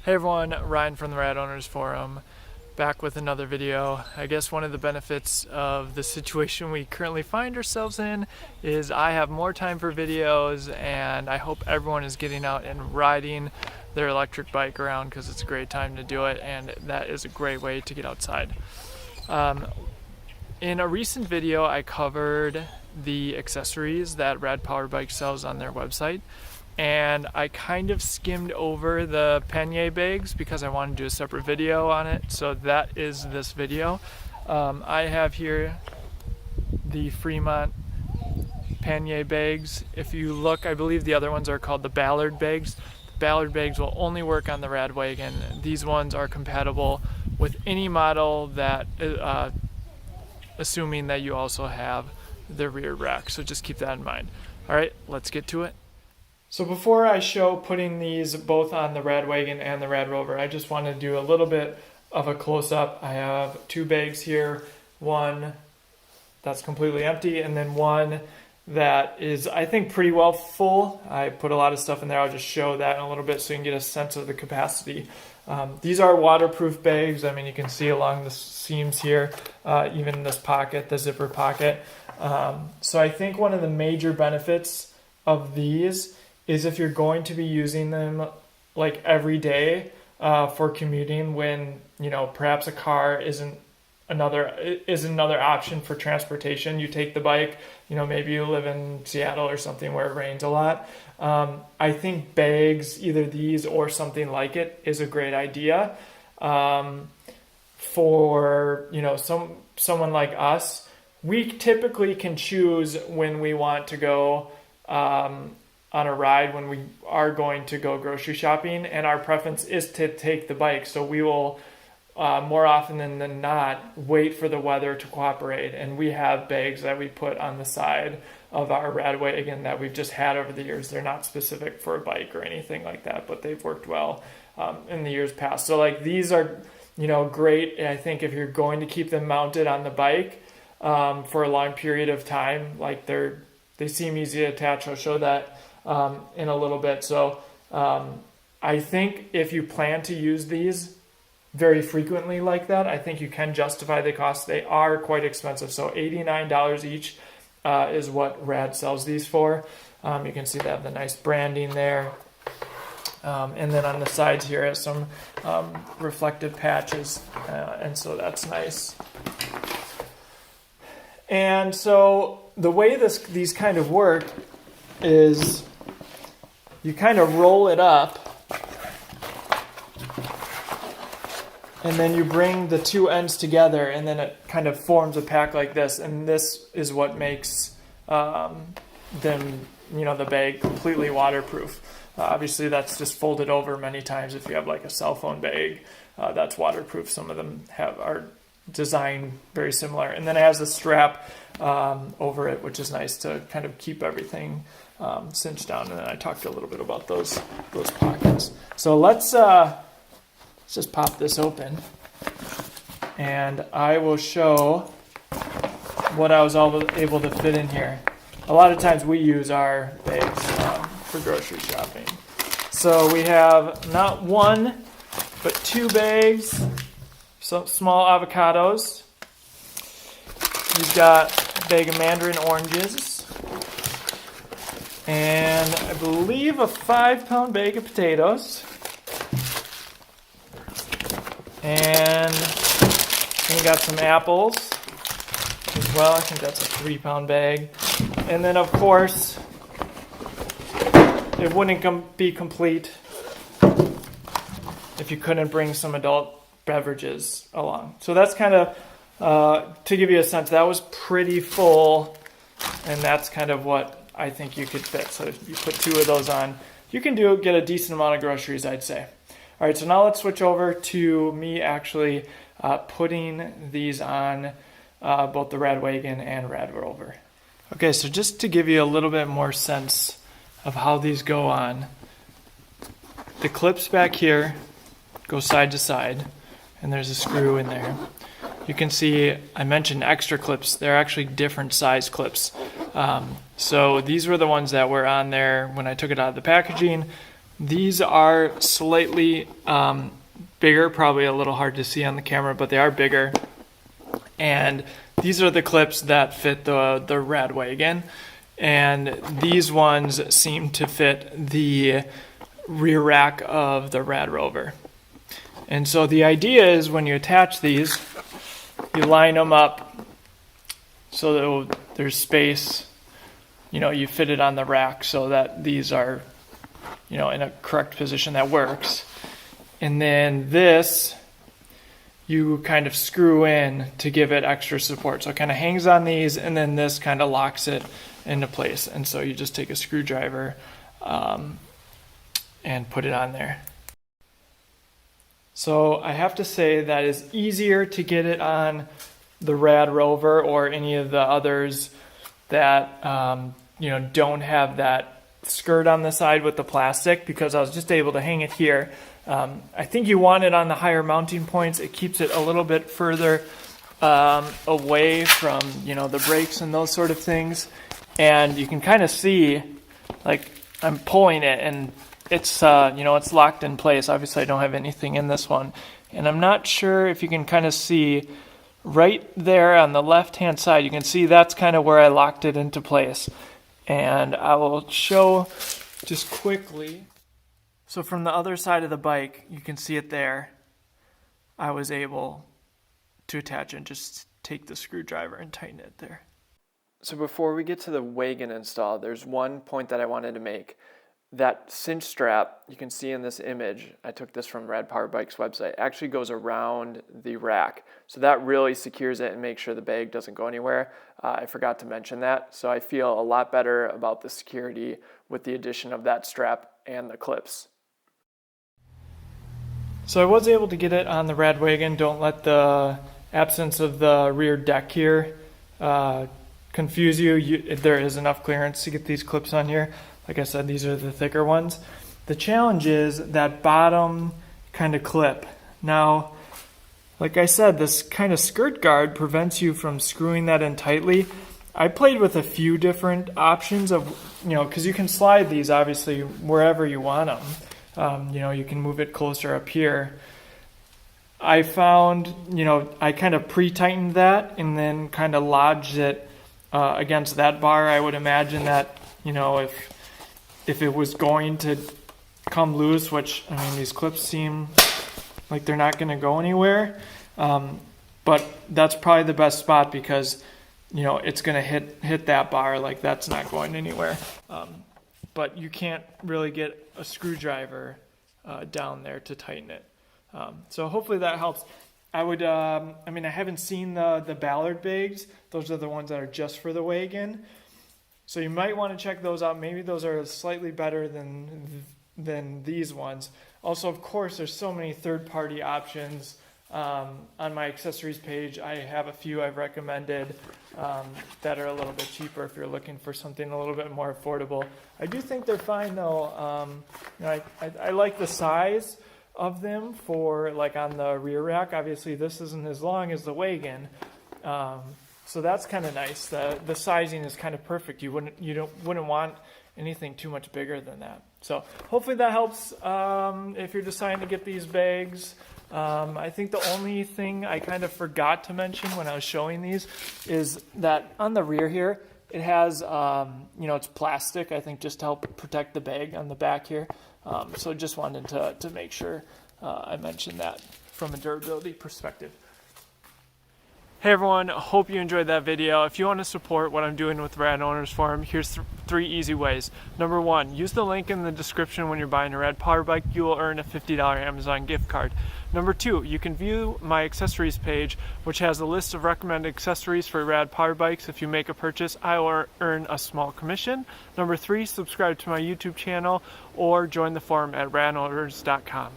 Hey everyone, Ryan from the Rad Owners Forum, back with another video. I guess one of the benefits of the situation we currently find ourselves in is I have more time for videos, and I hope everyone is getting out and riding their electric bike around because it's a great time to do it, and that is a great way to get outside. In a recent video I covered the accessories that Rad Power Bikes sells on their website, and I kind of skimmed over the pannier bags because I wanted to do a separate video on it, so that is this video. I have here the Fremont Pannier Bags. If you look, I believe the other ones are called the Ballard bags. The Ballard bags will only work on the Rad Wagon. These ones are compatible with any model that, assuming that you also have the rear rack, so just keep that in mind. Alright, let's get to it. So before I show putting these both on the Rad Wagon and the Rad Rover, I just want to do a little bit of a close-up. I have two bags here, one that's completely empty, and then one that is, I think, pretty well full. I put a lot of stuff in there. I'll just show that in a little bit so you can get a sense of the capacity. These are waterproof bags. I mean, you can see along the seams here, even in this pocket, the zipper pocket. So I think one of the major benefits of these is if you're going to be using them like every day for commuting, when perhaps a car isn't another option for transportation. You take the bike, maybe you live in Seattle or something where it rains a lot. I think bags, either these or something like it, is a great idea. For someone like us, we typically can choose when we want to go on a ride, when we are going to go grocery shopping, and our preference is to take the bike. So we will more often than not wait for the weather to cooperate, and we have bags that we put on the side of our Rad Wagon that we've just had over the years. They're not specific for a bike or anything like that, but they've worked well in the years past. So like these are great. I think if you're going to keep them mounted on the bike for a long period of time, like they seem easy to attach. I'll show that in a little bit. So I think if you plan to use these very frequently like that, I think you can justify the cost. They are quite expensive. So $89 each is what Rad sells these for. You can see they have the nice branding there. And then on the sides here is some reflective patches. And so that's nice. And so the way these kind of work is you kind of roll it up, and then you bring the two ends together, and then it kind of forms a pack like this. And this is what makes the bag completely waterproof. Obviously, that's just folded over many times. If you have like a cell phone bag, that's waterproof. Some of them are designed very similar. And then it has a strap over it, which is nice to kind of keep everything cinched down. And then I talked a little bit about those pockets. So let's just pop this open, and I will show what I was able to fit in here. A lot of times we use our bags for grocery shopping. So we have not one, but two bags, some small avocados. We've got a bag of mandarin oranges, and I believe a 5-pound bag of potatoes. And we got some apples as well. I think that's a 3-pound bag. And then, of course, it wouldn't be complete if you couldn't bring some adult beverages along. So that's kind of, to give you a sense, that was pretty full, and that's kind of what I think you could fit. So if you put two of those on, you can get a decent amount of groceries, I'd say. All right, so now let's switch over to me actually putting these on both the Rad Wagon and Rad Rover. Okay, so just to give you a little bit more sense of how these go on, the clips back here go side to side, and there's a screw in there. You can see I mentioned extra clips. They're actually different size clips. So these were the ones that were on there when I took it out of the packaging. These are slightly bigger, probably a little hard to see on the camera, but they are bigger. And these are the clips that fit the Rad Wagon. And these ones seem to fit the rear rack of the Rad Rover. And so the idea is when you attach these, you line them up so that there's space. You fit it on the rack so that these are, in a correct position that works. And then this, you kind of screw in to give it extra support. So it kind of hangs on these, and then this kind of locks it into place. And so you just take a screwdriver and put it on there. So I have to say that it's easier to get it on the Rad Rover or any of the others that don't have that skirt on the side with the plastic, because I was just able to hang it here. I think you want it on the higher mounting points. It keeps it a little bit further away from the brakes and those sort of things. And you can kind of see, like, I'm pulling it and it's it's locked in place. Obviously I don't have anything in this one, and I'm not sure if you can kind of see right there on the left hand side. You can see that's kind of where I locked it into place, and I will show just quickly. So from the other side of the bike, you can see it there. I was able to attach and just take the screwdriver and tighten it there. So before we get to the wagon install, there's one point that I wanted to make. That cinch strap, you can see in this image, I took this from Rad Power Bikes website, actually goes around the rack. So that really secures it and makes sure the bag doesn't go anywhere. I forgot to mention that. So I feel a lot better about the security with the addition of that strap and the clips. So I was able to get it on the Rad Wagon. Don't let the absence of the rear deck here confuse you. There is enough clearance to get these clips on here. Like I said, these are the thicker ones. The challenge is that bottom kind of clip. Now, like I said, this kind of skirt guard prevents you from screwing that in tightly. I played with a few different options of, because you can slide these obviously wherever you want them. You can move it closer up here. I found, I kind of pre-tightened that and then kind of lodged it against that bar. I would imagine that, if it was going to come loose, which, these clips seem like they're not going to go anywhere. But that's probably the best spot because, it's going to hit that bar. Like, that's not going anywhere. But you can't really get a screwdriver down there to tighten it. So hopefully that helps. I would, I haven't seen the Ballard bags. Those are the ones that are just for the wagon. So you might want to check those out. Maybe those are slightly better than these ones. Also, of course, there's so many third-party options. On my accessories page, I have a few I've recommended that are a little bit cheaper if you're looking for something a little bit more affordable. I do think they're fine, though. I like the size of them for, like, on the rear rack. Obviously, this isn't as long as the wagon. So that's kind of nice. The sizing is kind of perfect. You wouldn't want anything too much bigger than that. So hopefully that helps if you're deciding to get these bags. I think the only thing I kind of forgot to mention when I was showing these is that on the rear here, it has, it's plastic, I think, just to help protect the bag on the back here. So just wanted to make sure I mentioned that from a durability perspective. Hey everyone, hope you enjoyed that video. If you want to support what I'm doing with Rad Owners Forum, here's 3 easy ways. Number 1, use the link in the description when you're buying a Rad Power Bike. You will earn a $50 Amazon gift card. Number 2, you can view my accessories page, which has a list of recommended accessories for Rad Power Bikes. If you make a purchase, I will earn a small commission. Number 3, subscribe to my YouTube channel or join the forum at radowners.com.